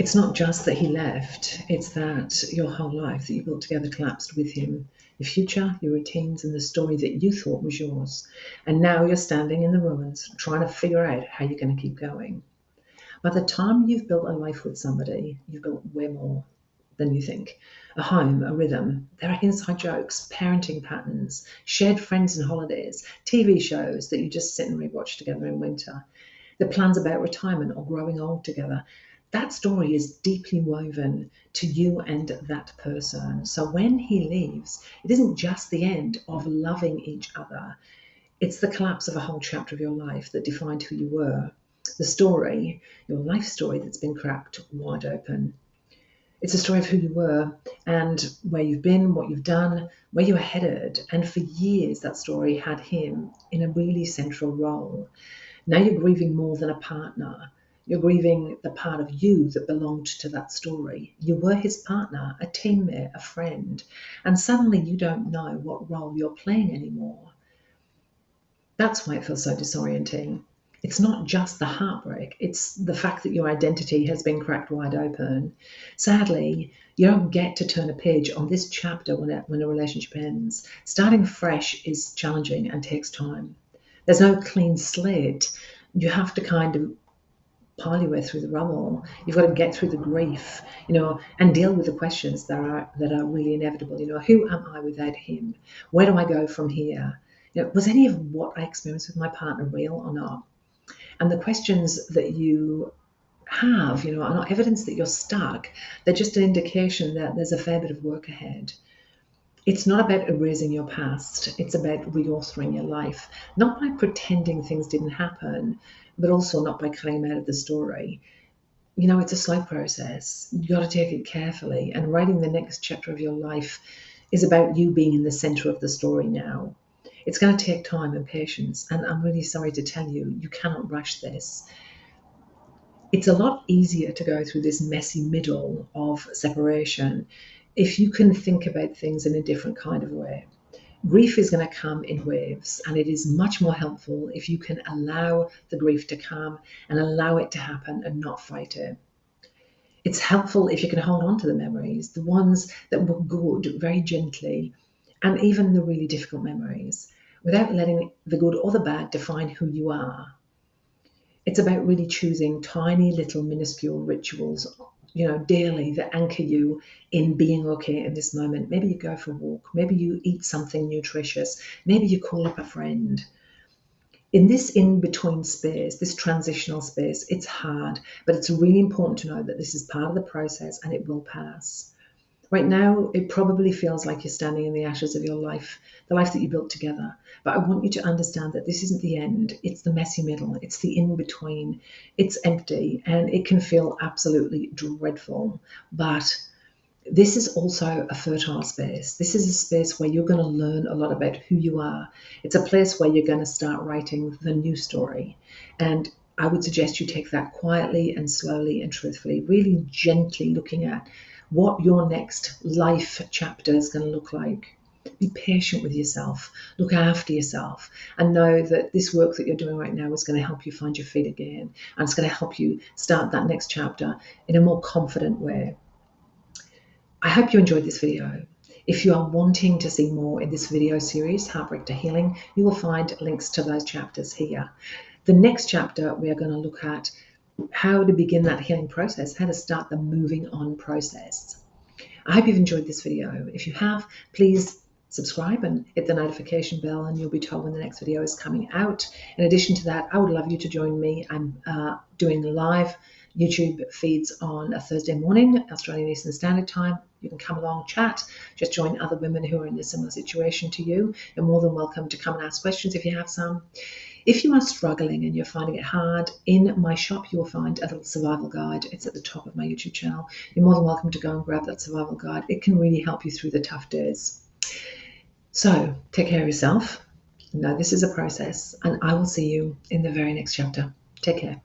It's not just that he left, it's that your whole life that you built together collapsed with him. Your future, your routines, and the story that you thought was yours. And now you're standing in the ruins trying to figure out how you're going to keep going. By the time you've built a life with somebody, you've built way more than you think. A home, a rhythm. There are inside jokes, parenting patterns, shared friends and holidays, TV shows that you just sit and rewatch together in winter. The plans about retirement or growing old together. That story is deeply woven to you and that person. So when he leaves, it isn't just the end of loving each other. It's the collapse of a whole chapter of your life that defined who you were. The story, your life story that's been cracked wide open. It's a story of who you were and where you've been, what you've done, where you were headed. And for years, that story had him in a really central role. Now you're grieving more than a partner. You're grieving the part of you that belonged to that story. You were his partner, a teammate, a friend, and suddenly you don't know what role you're playing anymore. That's why it feels so disorienting. It's not just the heartbreak, it's the fact that your identity has been cracked wide open. Sadly, you don't get to turn a page on this chapter when a relationship ends. Starting fresh is challenging and takes time. There's no clean slate. You have to kind of pile your way through the rubble. You've got to get through the grief, and deal with the questions that are really inevitable. Who am I without him? Where do I go from here? Was any of what I experienced with my partner real or not? And the questions that you have, are not evidence that you're stuck. They're just an indication that there's a fair bit of work ahead. It's not about erasing your past. It's about reauthoring your life, not by pretending things didn't happen, but also not by cutting them out of the story. It's a slow process. You got to take it carefully. And writing the next chapter of your life is about you being in the center of the story now. It's going to take time and patience. And I'm really sorry to tell you, you cannot rush this. It's a lot easier to go through this messy middle of separation if you can think about things in a different kind of way. Grief is going to come in waves, and it is much more helpful if you can allow the grief to come and allow it to happen and not fight it. It's helpful if you can hold on to the memories, the ones that were good, very gently, and even the really difficult memories, without letting the good or the bad define who you are. It's about really choosing tiny little minuscule rituals, daily that anchor you in being okay in this moment. Maybe you go for a walk. Maybe you eat something nutritious. Maybe you call up a friend. In this in-between space, this transitional space, it's hard, but it's really important to know that this is part of the process and it will pass. Right now, it probably feels like you're standing in the ashes of your life, the life that you built together. But I want you to understand that this isn't the end. It's the messy middle. It's the in-between. It's empty, and it can feel absolutely dreadful. But this is also a fertile space. This is a space where you're going to learn a lot about who you are. It's a place where you're going to start writing the new story. And I would suggest you take that quietly and slowly and truthfully, really gently looking at what your next life chapter is going to look like. Be patient with yourself, look after yourself, and know that this work that you're doing right now is going to help you find your feet again, and it's going to help you start that next chapter in a more confident way. I hope you enjoyed this video. If you are wanting to see more in this video series, Heartbreak to Healing, you will find links to those chapters here. The next chapter, we are going to look at how to begin that healing process, how to start the moving on process. I hope you've enjoyed this video. If you have, please subscribe and hit the notification bell and you'll be told when the next video is coming out. In addition to that, I would love you to join me. I'm doing live YouTube feeds on a Thursday morning, Australian Eastern Standard Time. You can come along, chat, just join other women who are in a similar situation to you. You're more than welcome to come and ask questions if you have some. If you are struggling and you're finding it hard, in my shop you will find a little survival guide. It's at the top of my YouTube channel. You're more than welcome to go and grab that survival guide. It can really help you through the tough days. So take care of yourself. Know this is a process, and I will see you in the very next chapter. Take care.